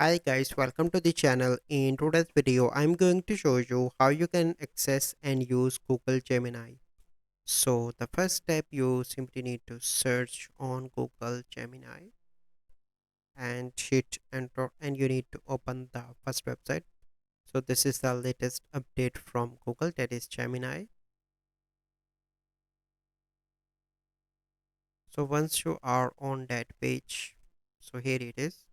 Hi guys, welcome to the channel. In today's video, I'm going to show you how you can access and use Google Gemini. So the first step, you simply need to search on Google Gemini and hit enter, and you need to open the first website. So this is the latest update from Google, that is Gemini. So once you are on that page, so here it is.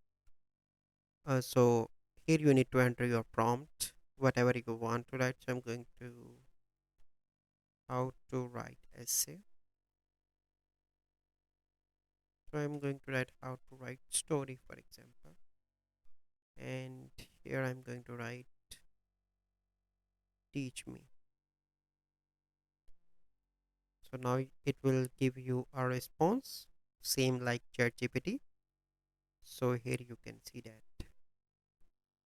So here you need to enter your prompt, whatever you want to write. So I'm going to how to write essay. So I'm going to write how to write story, for example, and here I'm going to write teach me. So now it will give you a response same like ChatGPT. So here you can see that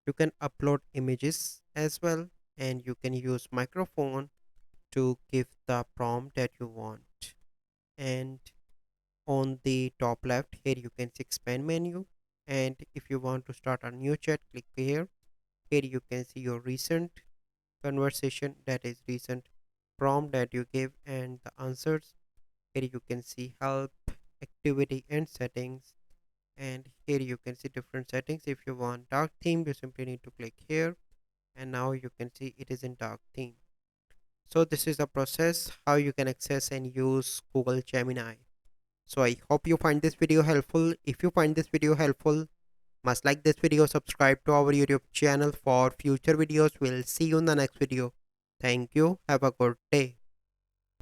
you can upload images as well, and you can use microphone to give the prompt that you want. And on the top left here you can see expand menu, and if you want to start a new chat, click here. Here you can see your recent conversation, that is recent prompt that you gave, and the answers. Here you can see help, activity and settings, and here you can see different settings. If you want dark theme, you simply need to click here, and now you can see it is in dark theme. So this is the process how you can access and use Google Gemini. So I hope you find this video helpful. If you find this video helpful, must like this video, subscribe to our YouTube channel for future videos. We'll see you in the next video. Thank you. Have a good day.